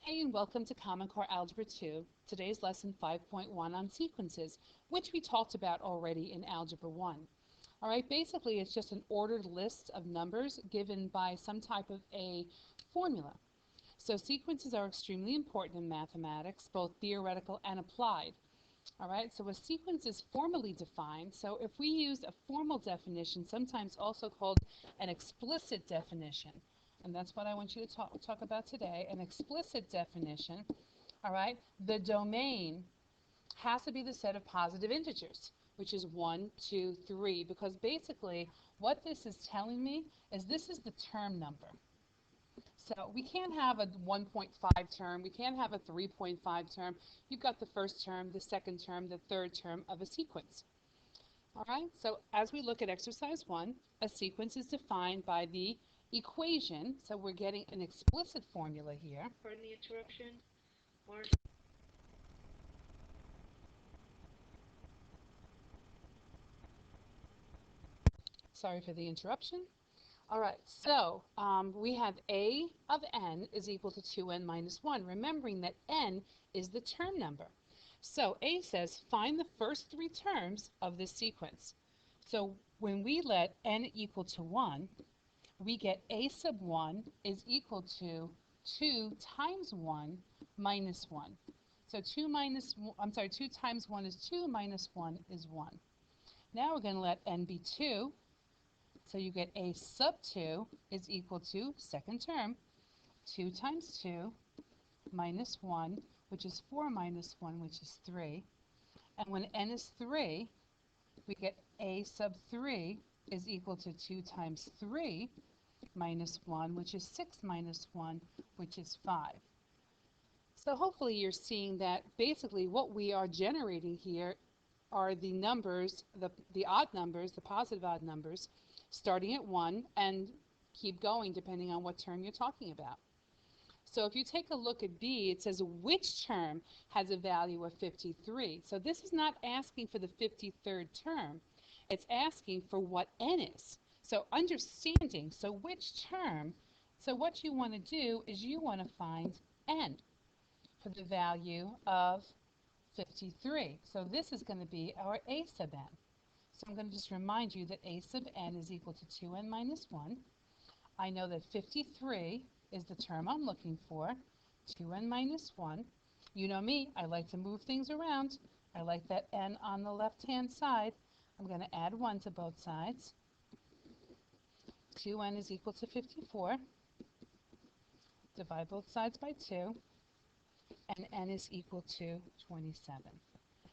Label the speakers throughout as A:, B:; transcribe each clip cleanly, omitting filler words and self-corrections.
A: Hey, and welcome to Common Core Algebra II. Today's lesson 5.1 on sequences, which we talked about already in Algebra 1. All right, basically it's just an ordered list of numbers given by some type of a formula. So sequences are extremely important in mathematics, both theoretical and applied. All right, so a sequence is formally defined. So if we use a formal definition, sometimes also called an explicit definition, and that's what I want you to talk about today, an explicit definition, all right, the domain has to be the set of positive integers, which is 1, 2, 3, because basically what this is telling me is this is the term number. So we can't have a 1.5 term, we can't have a 3.5 term. You've got the first term, the second term, the third term of a sequence. All right, so as we look at exercise 1, a sequence is defined by the equation. So we're getting an explicit formula here.
B: Pardon the interruption.
A: Sorry for the interruption. All right, so we have a of n is equal to 2n minus 1, remembering that n is the term number. So a says find the first three terms of this sequence. So when we let n equal to 1, we get a sub 1 is equal to 2 times 1 minus 1. So 2 times 1 is 2, minus 1 is 1. Now we're going to let n be 2. So you get a sub 2 is equal to, second term, 2 times 2 minus 1, which is 4 minus 1, which is 3. And when n is 3, we get a sub 3 is equal to 2 times 3 minus 1, which is 6 minus 1, which is 5. So hopefully you're seeing that basically what we are generating here are the numbers, the odd numbers, the positive odd numbers, starting at 1 and keep going depending on what term you're talking about. So if you take a look at B, it says which term has a value of 53. So this is not asking for the 53rd term. It's asking for what n is. So understanding, so which term, so what you want to do is you want to find n for the value of 53. So this is going to be our a sub n. So I'm going to just remind you that a sub n is equal to 2n minus 1. I know that 53 is the term I'm looking for, 2n minus 1. You know me, I like to move things around. I like that n on the left-hand side. I'm going to add 1 to both sides. 2n is equal to 54. Divide both sides by 2. And n is equal to 27.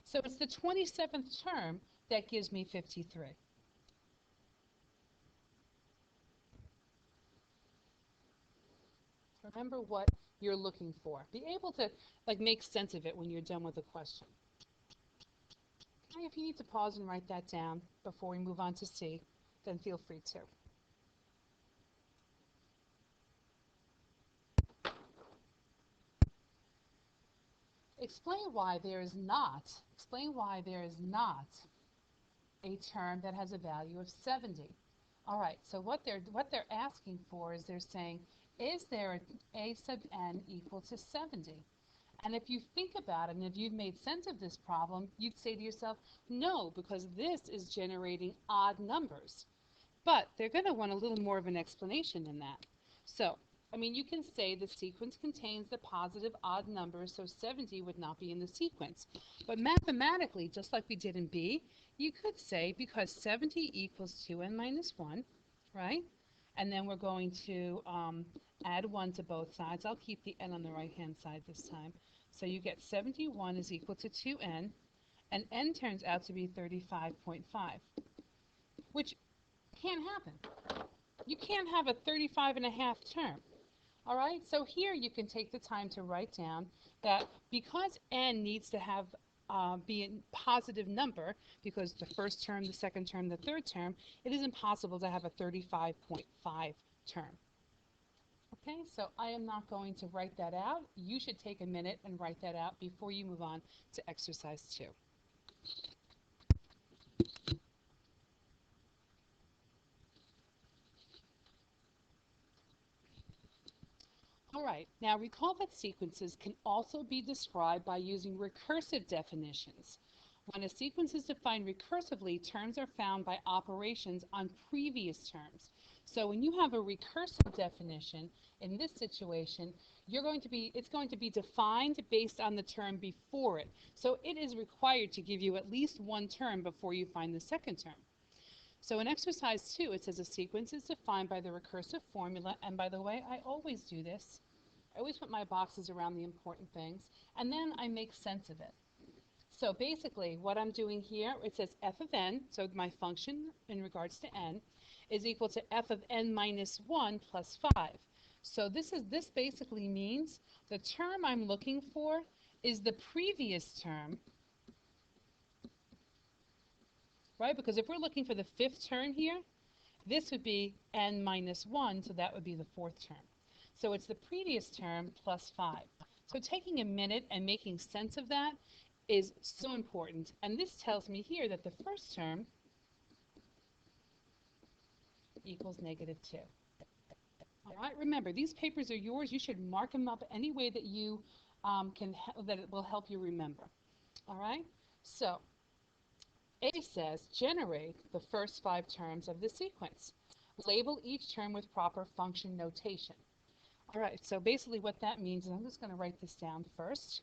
A: So it's the 27th term that gives me 53. Remember what you're looking for. Be able to make sense of it when you're done with the question. Okay, if you need to pause and write that down before we move on to C, then feel free to. Explain why there is not a term that has a value of 70. All right, so what they're asking for is they're saying, is there a sub n equal to 70? And if you think about it, and if you've made sense of this problem, you'd say to yourself, no, because this is generating odd numbers. But they're going to want a little more of an explanation than that. So, I mean, you can say the sequence contains the positive odd numbers, so 70 would not be in the sequence. But mathematically, just like we did in B, you could say because 70 equals 2n minus 1, right? And then we're going to add 1 to both sides. I'll keep the n on the right-hand side this time. So you get 71 is equal to 2n, and n turns out to be 35.5, which can't happen. You can't have a 35.5 term. All right, so here you can take the time to write down that because n needs to have be a positive number, because the first term, the second term, the third term, it is impossible to have a 35.5 term. Okay, so I am not going to write that out. You should take a minute and write that out before you move on to exercise 2. All right, now recall that sequences can also be described by using recursive definitions. When a sequence is defined recursively, terms are found by operations on previous terms. So when you have a recursive definition, in this situation, it's going to be defined based on the term before it. So it is required to give you at least one term before you find the second term. So in exercise 2, it says a sequence is defined by the recursive formula. And by the way, I always do this. I always put my boxes around the important things, and then I make sense of it. So basically, what I'm doing here, it says f of n, so my function in regards to n, is equal to f of n minus 1 plus 5. So this basically means the term I'm looking for is the previous term, right? Because if we're looking for the fifth term here, this would be n minus 1, so that would be the fourth term. So it's the previous term plus 5. So taking a minute and making sense of that is so important. And this tells me here that the first term equals negative 2. All right, remember, these papers are yours. You should mark them up any way that you that it will help you remember. All right, so A says generate the first 5 terms of the sequence. Label each term with proper function notation. All right, so basically what that means is I'm just going to write this down first.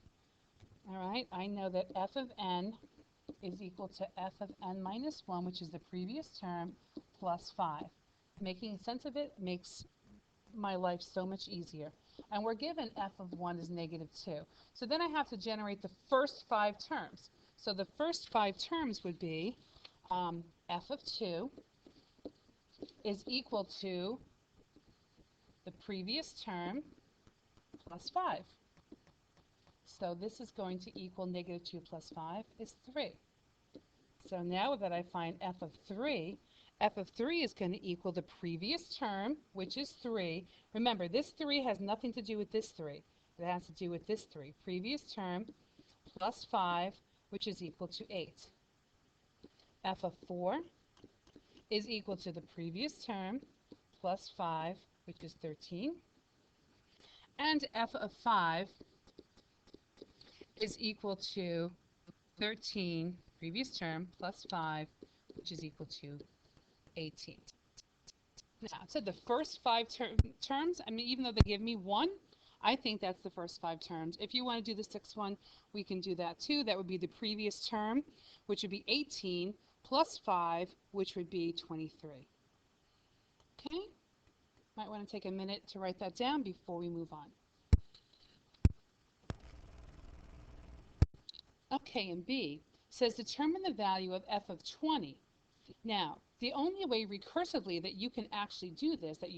A: All right, I know that f of n is equal to f of n minus 1, which is the previous term, plus 5. Making sense of it makes my life so much easier. And we're given f of 1 is negative 2. So then I have to generate the first 5 terms. So the first 5 terms would be f of 2 is equal to the previous term plus 5. So this is going to equal negative 2 plus 5 is 3. So now that I find f of 3 is going to equal the previous term, which is 3. Remember, this 3 has nothing to do with this 3. It has to do with this 3. Previous term plus 5, which is equal to 8. f of 4 is equal to the previous term plus 5, which is 13. And f of 5 is equal to 13, previous term, plus 5, which is equal to 18. Now, it said the first 5 terms, I mean, even though they give me 1, I think that's the first 5 terms. If you want to do the 6th one, we can do that too. That would be the previous term, which would be 18, plus 5, which would be 23. Okay? Might want to take a minute to write that down before we move on. Okay, and B says determine the value of f of 20. Now, the only way recursively that you can actually do this, that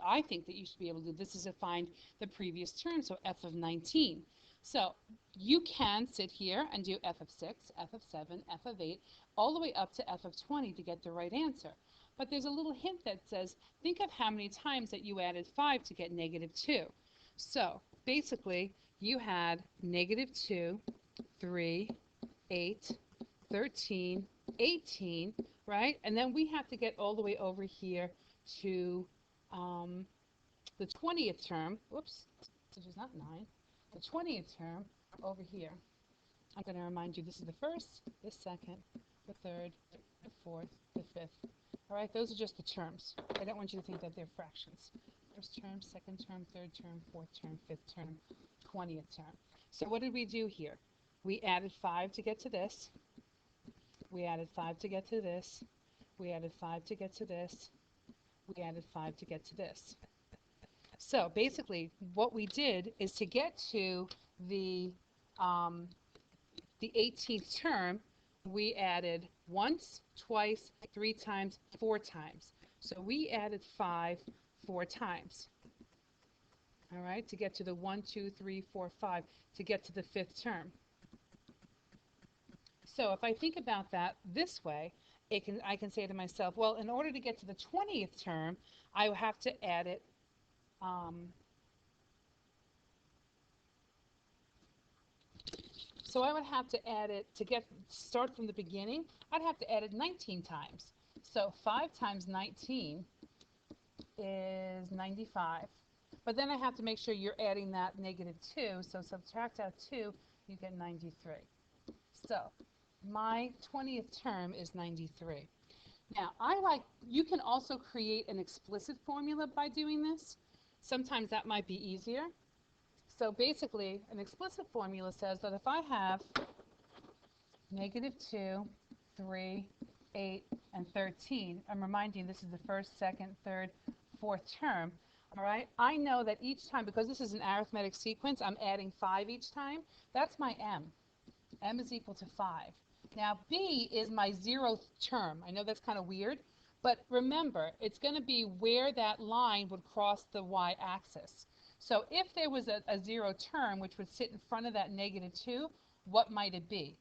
A: I think that you should be able to do this, is to find the previous term, so f of 19. So you can sit here and do f of 6, f of 7, f of 8, all the way up to f of 20 to get the right answer. But there's a little hint that says, think of how many times that you added 5 to get negative 2. So basically, you had negative 2, 3, 8, 13, 18, right? And then we have to get all the way over here to the 20th term. Whoops, which is not 9. The 20th term over here. I'm going to remind you this is the first, the second, the third, the fourth, the fifth. All right, those are just the terms. I don't want you to think that they're fractions. First term, second term, third term, fourth term, fifth term, 20th term. So what did we do here? We added 5 to get to this. We added 5 to get to this. We added 5 to get to this. We added 5 to get to this. So basically, what we did is to get to the 18th term, we added once, twice, 3 times, 4 times. So we added 5 4 times. All right, to get to the 1, 2, 3, 4, 5, to get to the 5th term. So if I think about that this way, I can say to myself, well, in order to get to the 20th term, I have to add it so I would have to add it to start from the beginning. I'd have to add it 19 times. So 5 times 19 is 95. But then I have to make sure you're adding that -2. So subtract out 2, you get 93. So my 20th term is 93. Now, you can also create an explicit formula by doing this. Sometimes that might be easier. So basically, an explicit formula says that if I have -2, 3, 8, and 13, I'm reminding you this is the first, second, third, fourth term, all right? I know that each time, because this is an arithmetic sequence, I'm adding 5 each time. That's my m. M is equal to 5. Now, b is my 0th term. I know that's kind of weird, but remember, it's going to be where that line would cross the y-axis. So if there was a 0 term which would sit in front of that -2, what might it be?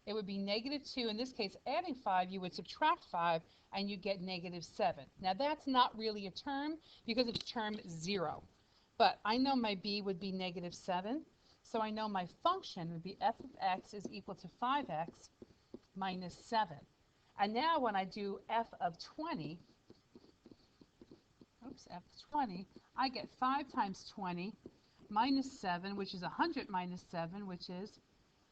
A: It would be -2. In this case, adding 5, you would subtract 5, and you get -7. Now, that's not really a term because it's term 0. But I know my b would be -7. So I know my function would be f of x is equal to 5x minus 7. And now when I do f of 20, I get 5 times 20 minus 7, which is 100 minus 7, which is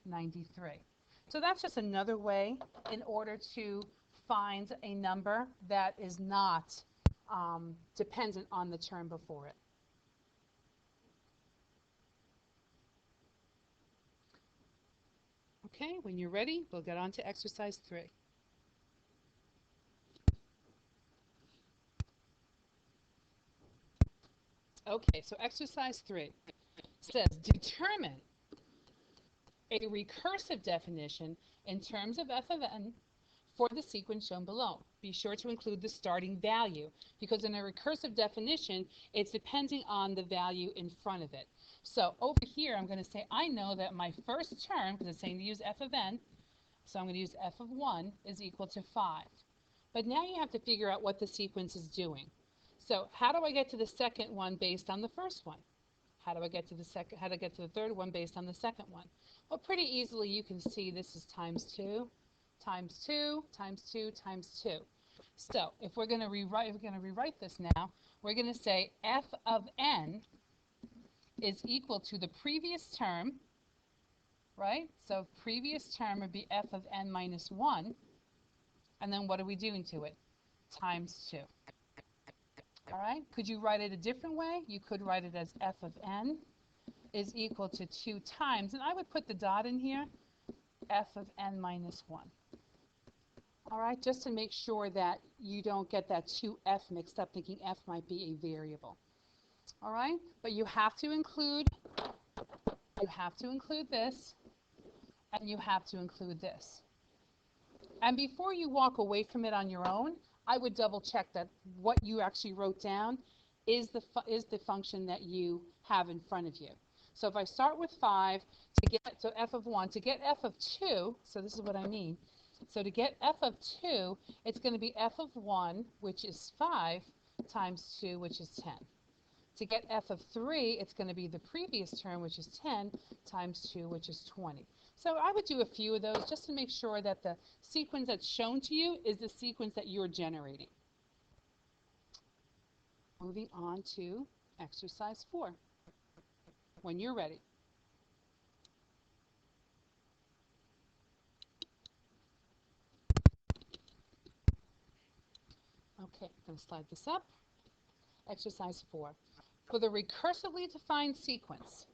A: 93. So that's just another way in order to find a number that is not dependent on the term before it. Okay, when you're ready, we'll get on to exercise 3. Okay, so exercise 3 says determine a recursive definition in terms of f of n for the sequence shown below. Be sure to include the starting value because in a recursive definition, it's depending on the value in front of it. So over here, I'm going to say I know that my first term, because it's saying to use f of n, so I'm going to use f of 1 is equal to 5. But now you have to figure out what the sequence is doing. So how do I get to the second one based on the first one? How do I get to the second? How do I get to the third one based on the second one? Well, pretty easily you can see this is times 2, times 2, times 2, times 2. So if we're going to rewrite this now, we're going to say f of n is equal to the previous term, right? So previous term would be f of n minus 1. And then what are we doing to it? Times 2. All right? Could you write it a different way? You could write it as f of n is equal to 2 times, and I would put the dot in here, f of n minus 1. All right? Just to make sure that you don't get that 2f mixed up, thinking f might be a variable. All right? But you have to include this, and you have to include this. And before you walk away from it on your own, I would double check that what you actually wrote down is the function that you have in front of you. So if I start with 5 to get, so f of 1, to get f of 2, so this is what I mean. So to get f of 2, it's going to be f of 1, which is 5, times 2, which is 10. To get f of 3, it's going to be the previous term, which is 10, times 2, which is 20. So I would do a few of those just to make sure that the sequence that's shown to you is the sequence that you're generating. Moving on to exercise 4, when you're ready. Okay, I'm going to slide this up. Exercise 4. For the recursively defined sequence,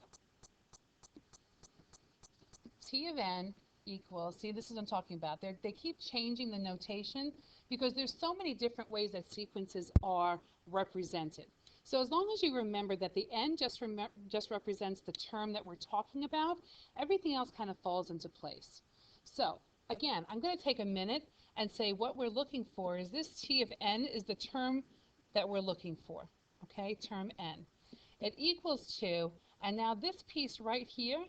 A: T of n equals, see, this is what I'm talking about. They keep changing the notation because there's so many different ways that sequences are represented. So as long as you remember that the n just represents the term that we're talking about, everything else kind of falls into place. So again, I'm going to take a minute and say what we're looking for is this T of n is the term that we're looking for, okay, term n. It equals to, and now this piece right here,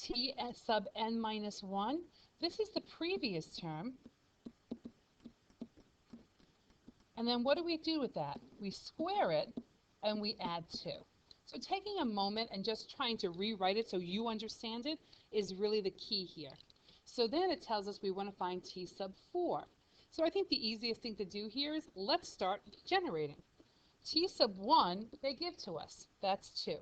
A: T sub n minus 1, this is the previous term. And then what do we do with that? We square it and we add 2. So taking a moment and just trying to rewrite it so you understand it is really the key here. So then it tells us we want to find T sub 4. So I think the easiest thing to do here is let's start generating. T sub 1 they give to us. That's 2.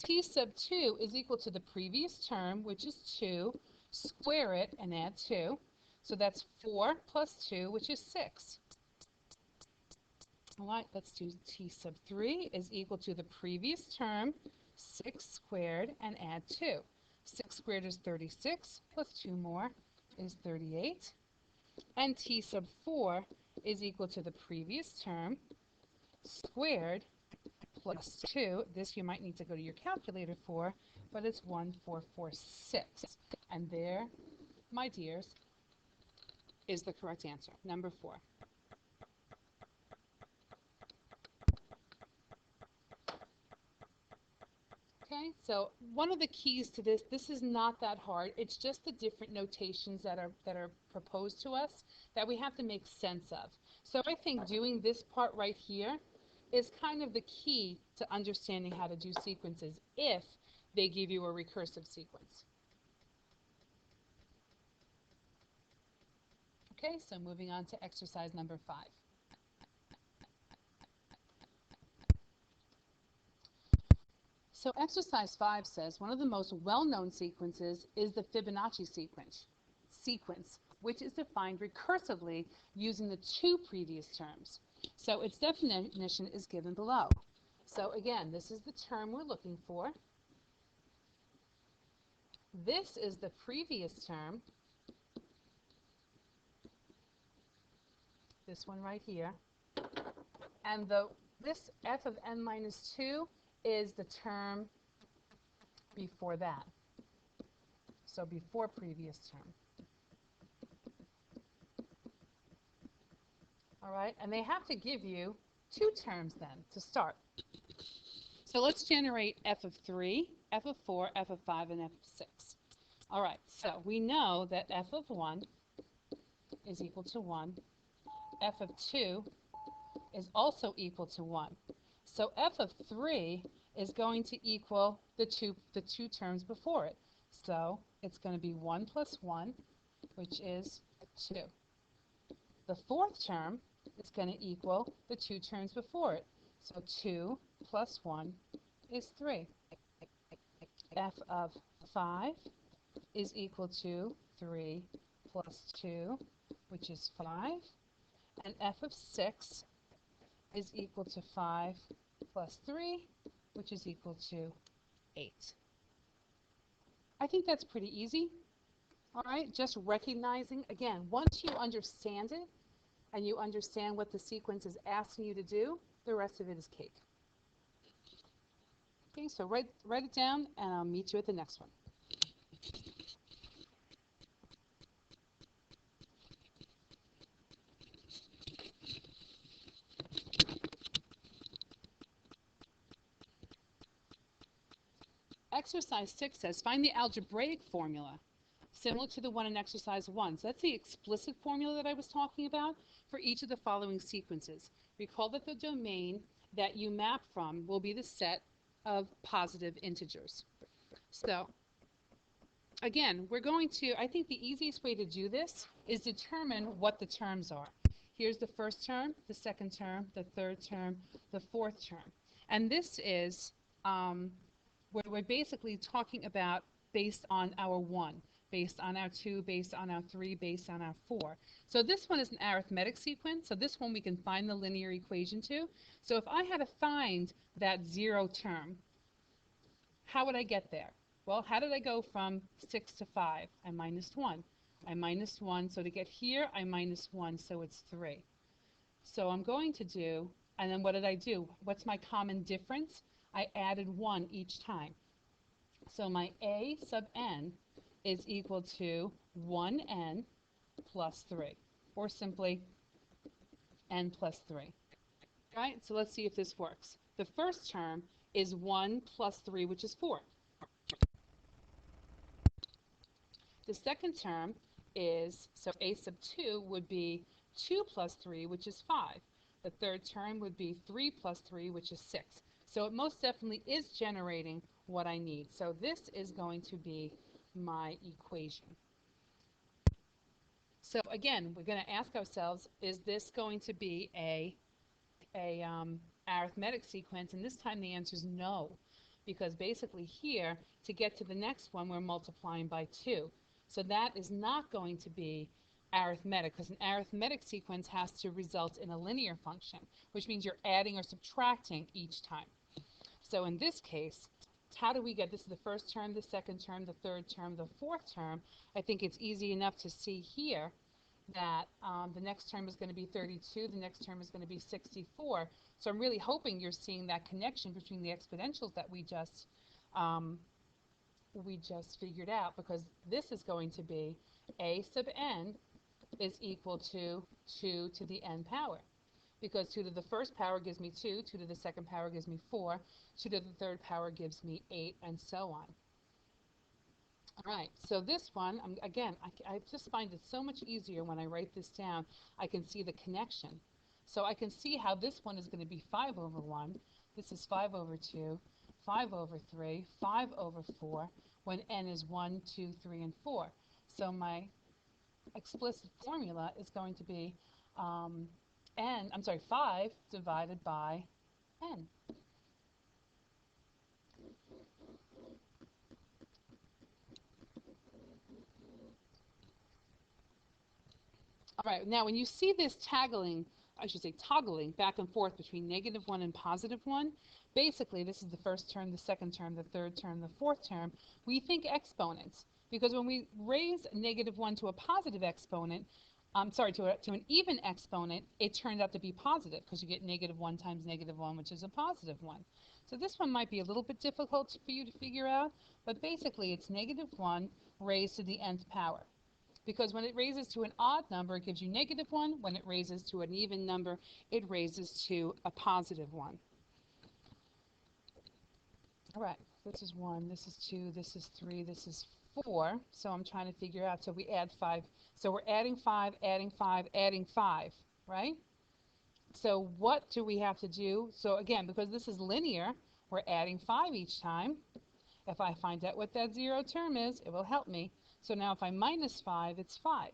A: T sub 2 is equal to the previous term, which is 2. Square it and add 2. So that's 4 plus 2, which is 6. All right, let's do T sub 3 is equal to the previous term, 6 squared, and add 2. 6 squared is 36, plus 2 more is 38. And T sub 4 is equal to the previous term, squared, plus 2. This you might need to go to your calculator for, but it's 1446. And there, my dears, is the correct answer, number 4. Okay, so one of the keys to this is not that hard. It's just the different notations that are proposed to us that we have to make sense of. So I think doing this part right here is kind of the key to understanding how to do sequences if they give you a recursive sequence. Okay, so moving on to exercise number 5. So exercise 5 says one of the most well-known sequences is the Fibonacci sequence, which is defined recursively using the 2 previous terms. So its definition is given below. So again, this is the term we're looking for. This is the previous term. This one right here. And this f of n minus 2 is the term before that. So before previous term. All right, and they have to give you 2 terms then to start. So let's generate f of 3, f of 4, f of 5, and f of 6. All right, so we know that f of 1 is equal to 1. F of 2 is also equal to 1. So f of 3 is going to equal the two terms before it. So it's going to be 1 plus 1, which is 2. The 4th term is going to equal the 2 terms before it. So 2 plus 1 is 3. F of 5 is equal to 3 plus 2, which is 5. And f of 6 is equal to 5 plus 3, which is equal to 8. I think that's pretty easy. All right, just recognizing, again, once you understand it and you understand what the sequence is asking you to do, the rest of it is cake. Okay, so write it down, and I'll meet you at the next one. Exercise 6 says, find the algebraic formula, similar to the one in exercise 1. So that's the explicit formula that I was talking about for each of the following sequences. Recall that the domain that you map from will be the set of positive integers. So again, we're going to, I think the easiest way to do this is determine what the terms are. Here's the first term, the second term, the third term, the fourth term. And this is where we're basically talking about based on our 1, based on our 2, based on our 3, based on our 4. So this one is an arithmetic sequence, so this one we can find the linear equation to. So if I had to find that 0 term, how would I get there? Well, how did I go from 6 to 5? I minus 1. I minus 1, so to get here, I minus 1, so it's 3. So I'm going to do, and then what did I do? What's my common difference? I added 1 each time. So my a sub n is equal to 1n plus 3, or simply n plus 3. Right? So let's see if this works. The first term is 1 plus 3, which is 4. The second term is, so a sub 2 would be 2 plus 3, which is 5. The third term would be 3 plus 3, which is 6. So it most definitely is generating what I need. So this is going to be my equation. So again, we're going to ask ourselves, is this going to be a arithmetic sequence, and this time the answer is no, because basically here, to get to the next one, we're multiplying by 2. So that is not going to be arithmetic, because an arithmetic sequence has to result in a linear function, which means you're adding or subtracting each time. So in this case, how do we get, this is the first term, the second term, the third term, the fourth term. I think it's easy enough to see here that the next term is going to be 32, the next term is going to be 64. So I'm really hoping you're seeing that connection between the exponentials that we just figured out, because this is going to be a sub n is equal to 2 to the n power, because 2 to the first power gives me 2, 2 to the second power gives me 4, 2 to the third power gives me 8, and so on. All right, so this one, again, I just find it so much easier when I write this down. I can see the connection. So I can see how this one is going to be 5 over 1. This is 5 over 2, 5 over 3, 5 over 4, when n is 1, 2, 3, and 4. So my explicit formula is going to be 5 divided by n. All right, now when you see this toggling back and forth between -1 and +1, basically this is the first term, the second term, the third term, the fourth term. We think exponents, because when we raise -1 to a positive exponent, to an even exponent, it turned out to be positive, because you get -1 times -1, which is a positive 1. So this one might be a little bit difficult for you to figure out, but basically it's -1 raised to the nth power. Because when it raises to an odd number, it gives you -1. When it raises to an even number, it raises to a positive 1. All right, this is 1, this is 2, this is 3, this is 4. So I'm trying to figure out, so we add 5. So we're adding 5, adding 5, adding 5, right? So what do we have to do? So again, because this is linear, we're adding 5 each time. If I find out what that 0 term is, it will help me. So now if I minus 5, it's 5.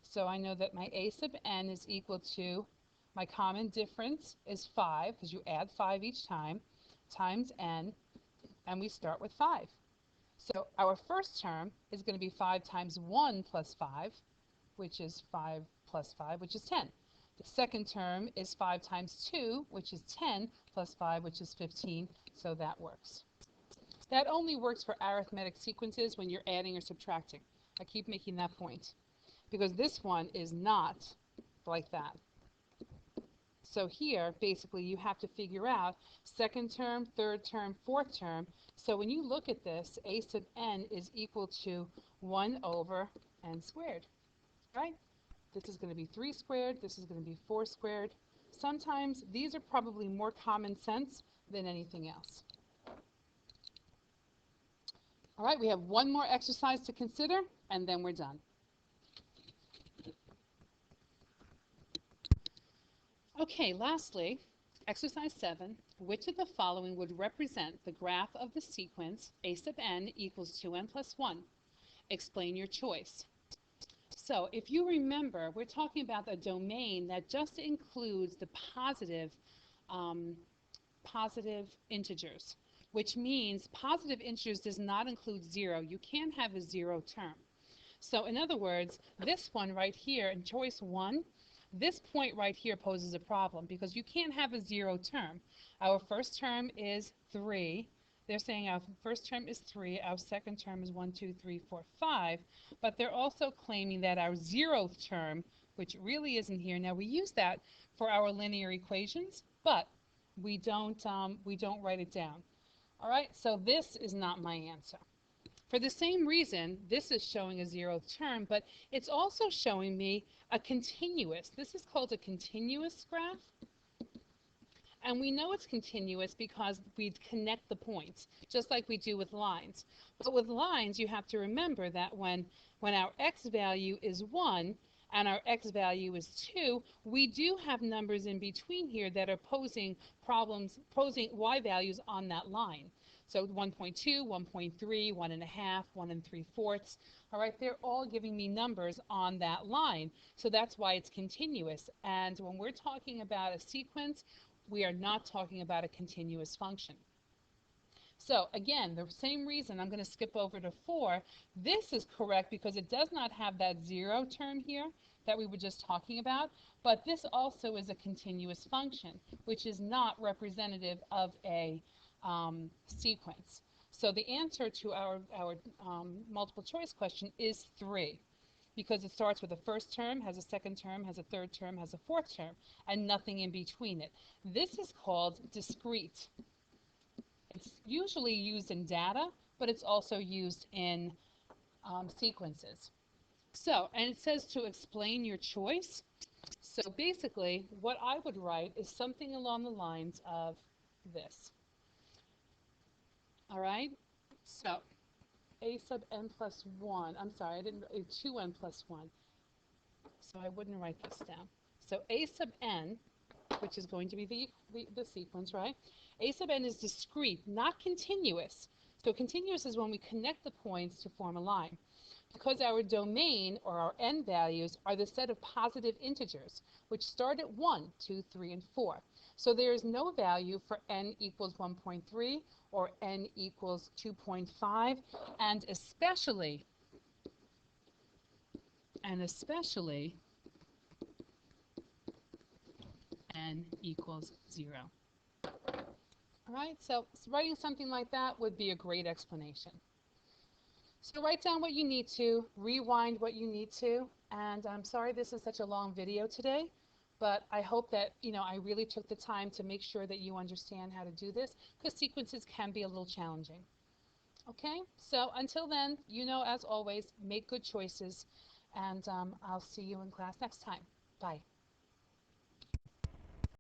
A: So I know that my a sub n is equal to, my common difference is 5, because you add 5 each time, times n, and we start with 5. So our first term is going to be 5 times 1 plus 5, which is 5 plus 5, which is 10. The second term is 5 times 2, which is 10, plus 5, which is 15, so that works. That only works for arithmetic sequences when you're adding or subtracting. I keep making that point, because this one is not like that. So here, basically, you have to figure out second term, third term, fourth term. So when you look at this, a sub n is equal to 1 over n squared, right? This is going to be 3 squared. This is going to be 4 squared. Sometimes these are probably more common sense than anything else. All right, we have one more exercise to consider, and then we're done. Okay, lastly, exercise 7. Which of the following would represent the graph of the sequence a sub n equals 2n plus 1? Explain your choice. So if you remember, we're talking about a domain that just includes the positive integers, which means positive integers does not include 0. You can't have a 0 term. So in other words, this one right here in choice 1, this point right here poses a problem, because you can't have a 0 term. Our first term is 3. They're saying our first term is 3, our second term is 1, 2, 3, 4, 5, but they're also claiming that our 0th term, which really isn't here. Now we use that for our linear equations, but we don't write it down. All right, so this is not my answer. For the same reason, this is showing a 0th term, but it's also showing me a continuous. This is called a continuous graph. And we know it's continuous because we connect the points, just like we do with lines. But with lines, you have to remember that when our x value is 1 and our x value is 2, we do have numbers in between here that are posing y values on that line. So 1.2, 1.3, 1.5, 1 3/4. All right, they're all giving me numbers on that line. So that's why it's continuous. And when we're talking about a sequence, we are not talking about a continuous function. So again, the same reason, I'm going to skip over to 4. This is correct because it does not have that 0 term here that we were just talking about, but this also is a continuous function, which is not representative of a sequence. So the answer to our multiple choice question is 3, because it starts with a first term, has a second term, has a third term, has a fourth term, and nothing in between it. This is called discrete. It's usually used in data, but it's also used in sequences. So, and it says to explain your choice. So basically, what I would write is something along the lines of this. All right? So, a sub n plus 1. I'm sorry, I didn't, 2n plus 1. So I wouldn't write this down. So a sub n, which is going to be the sequence, right? A sub n is discrete, not continuous. So continuous is when we connect the points to form a line. Because our domain, or our n values, are the set of positive integers, which start at 1, 2, 3, and 4. So there is no value for n equals 1.3 or n equals 2.5, and especially n equals 0. All right, so writing something like that would be a great explanation. So write down what you need to, rewind what you need to, and I'm sorry this is such a long video today, but I hope that, I really took the time to make sure that you understand how to do this, because sequences can be a little challenging. Okay, so until then, as always, make good choices, and I'll see you in class next time. Bye.